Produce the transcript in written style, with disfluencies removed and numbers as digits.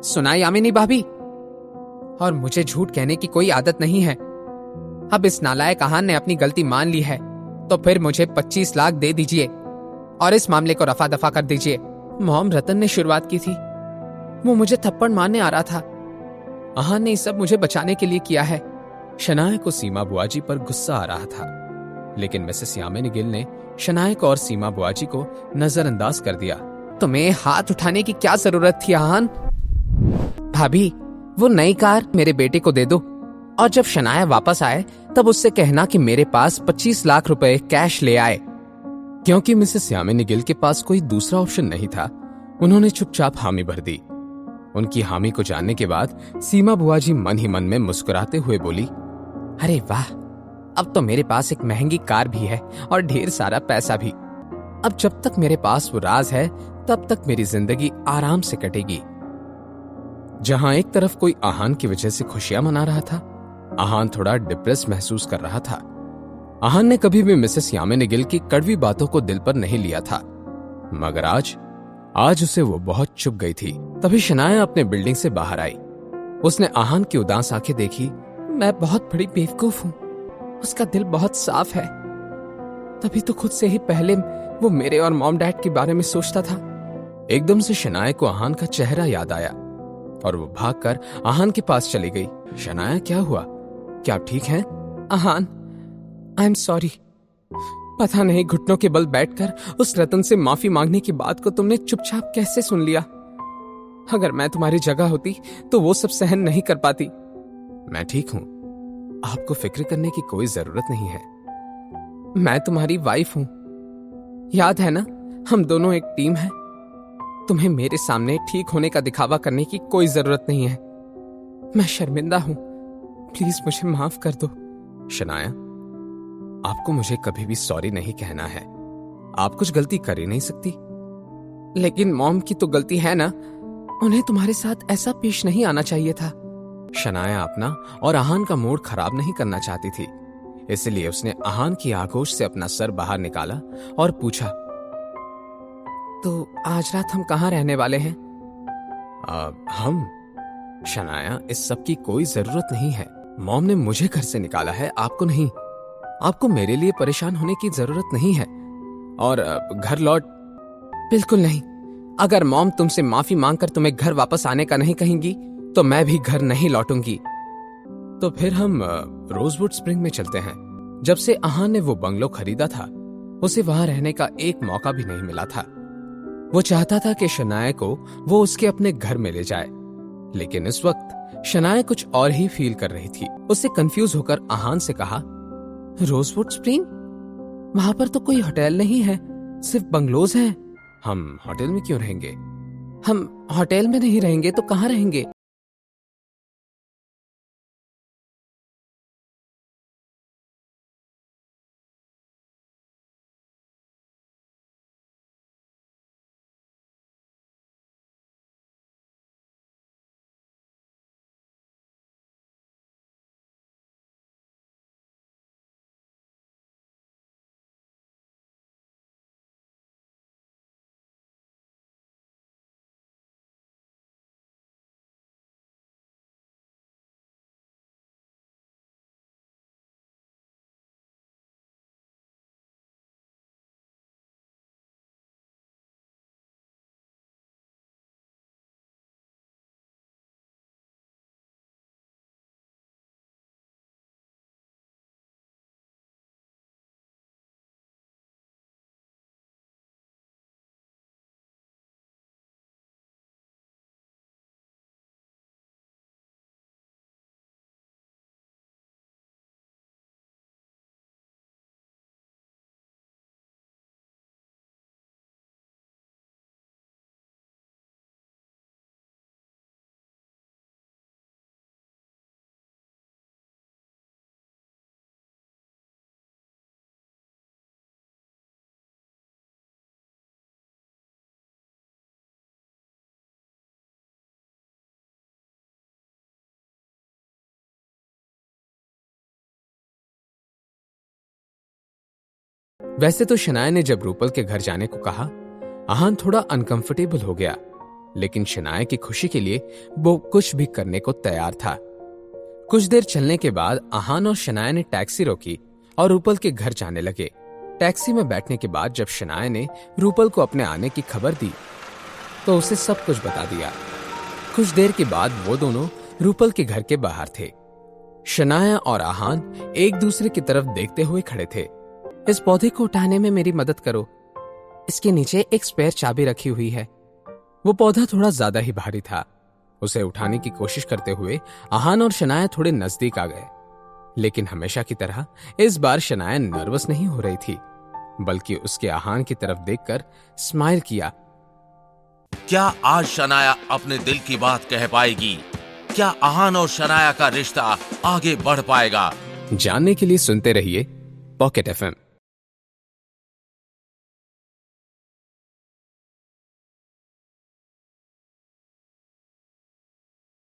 सुना यामिनी भाभी, और मुझे झूठ कहने की कोई आदत नहीं है। अब इस नालायक आहान ने अपनी गलती मान ली है, तो फिर मुझे 25 लाख दे दीजिए और इस मामले को रफा दफा कर दीजिए। मॉम, रतन ने शुरुआत की थी, वो मुझे थप्पड़ मारने आ रहा था। आहान ने ये सब मुझे बचाने के लिए किया है। शनाया को सीमा बुआजी पर गुस्सा आ रहा था, लेकिन मिसेस यामिनी गिल ने शनाया को और सीमा बुआजी को नजरअंदाज कर दिया। तुम्हें हाथ उठाने की क्या जरूरत थी आहान? भाभी, वो नई कार मेरे बेटे को दे दो, और जब शनाया वापस आए तब उससे कहना कि मेरे पास 25 लाख रुपए कैश ले आए। क्योंकि मिसेस यामिनी गिल के पास कोई दूसरा ऑप्शन नहीं था, उन्होंने चुपचाप हामी भर दी। उनकी हामी को जानने के बाद सीमा बुआजी मन ही मन में मुस्कुराते हुए बोली, अरे वाह, अब तो मेरे पास एक महंगी कार भी है और ढेर सारा पैसा भी। अब जब तक मेरे पास वो राज है तब तक मेरी जिंदगी आराम से कटेगी। जहां एक तरफ कोई आहान की वजह से खुशियां मना रहा था, आहान थोड़ा डिप्रेस महसूस कर रहा था। आहान ने कभी भी मिसेस यामिनी गिल की कड़वी बातों को दिल पर नहीं लिया था, मगर आज उसे वो बहुत चुभ गई थी। तभी शनाया अपने बिल्डिंग से बाहर आई। उसने आहान की उदास आंखें देखी। मैं बहुत बड़ी बेवकूफ हूं, उसका दिल बहुत साफ है, तभी तो खुद से ही पहले वो मेरे और मॉम डैड के बारे में सोचता था। एकदम से शनाया को आहान का चेहरा याद आया और वो भागकर आहान के पास चली गई। शनाया, क्या हुआ? क्या आप ठीक हैं? आहान, आई एम सॉरी। पता नहीं घुटनों के बल बैठकर उस रतन से माफी मांगने की बात को तुमने चुपचाप कैसे सुन लिया। अगर मैं तुम्हारी जगह होती तो वो सब सहन नहीं कर पाती। मैं ठीक हूं, आपको फिक्र करने की कोई जरूरत नहीं है। मैं तुम्हारी वाइफ हूं, याद है ना? हम दोनों एक टीम हैं। तुम्हें मेरे सामने ठीक होने का दिखावा करने की कोई जरूरत नहीं है। मैं शर्मिंदा हूं, प्लीज मुझे माफ कर दो। शनाया, आपको मुझे कभी भी सॉरी नहीं कहना है। आप कुछ गलती कर ही नहीं सकती। लेकिन मॉम की तो गलती है ना, उन्हें तुम्हारे साथ ऐसा पेश नहीं आना चाहिए था। शनाया अपना और आहान का मूड खराब नहीं करना चाहती थी, इसलिए उसने आहान की आगोश से अपना सर बाहर निकाला और पूछा, तो आज रात हम कहाँ रहने वाले हैं? हम? शनाया, इस सब की कोई जरूरत नहीं है। मॉम ने मुझे घर से निकाला है, आपको नहीं। आपको मेरे लिए परेशान होने की जरूरत नहीं है। और घर लौट। बिल्कुल नहीं। अगर मॉम तुमसे माफी मांगकर तुम्हें घर वापस आने का नहीं कहेंगी तो मैं भी घर नहीं लौटूंगी। तो फिर हम रोजवुड स्प्रिंग में चलते हैं। जब से आहान ने वो बंगलो खरीदा था, उसे वहां रहने का एक मौका भी नहीं मिला था। वो चाहता था कि शनाया को वो उसके अपने घर में ले जाए, लेकिन इस वक्त शनाया कुछ और ही फील कर रही थी। उससे कंफ्यूज होकर आहान से कहा, रोजवुड स्प्रिंग? वहां पर तो कोई होटल नहीं है, सिर्फ बंगलोज हैं। हम होटल में क्यों रहेंगे? हम होटल में नहीं रहेंगे तो कहाँ रहेंगे? वैसे तो शनाया ने जब रूपल के घर जाने को कहा, आहान थोड़ा अनकंफर्टेबल हो गया, लेकिन शनाया की खुशी के लिए वो कुछ भी करने को तैयार था। कुछ देर चलने के बाद आहान और शनाया ने टैक्सी रोकी और रूपल के घर जाने लगे। टैक्सी में बैठने के बाद जब शनाया ने रूपल को अपने आने की खबर दी तो उसे सब कुछ बता दिया। कुछ देर के बाद वो दोनों रूपल के घर के बाहर थे। शनाया और आहान एक दूसरे की तरफ देखते हुए खड़े थे। इस पौधे को उठाने में मेरी मदद करो, इसके नीचे एक स्पेयर चाबी रखी हुई है। वो पौधा थोड़ा ज्यादा ही भारी था। उसे उठाने की कोशिश करते हुए आहान और शनाया थोड़े नजदीक आ गए, लेकिन हमेशा की तरह इस बार शनाया नर्वस नहीं हो रही थी, बल्कि उसके आहान की तरफ देखकर स्माइल किया। क्या आज शनाया अपने दिल की बात कह पाएगी? क्या आहान और शनाया का रिश्ता आगे बढ़ पाएगा? जानने के लिए सुनते रहिए पॉकेट एफएम।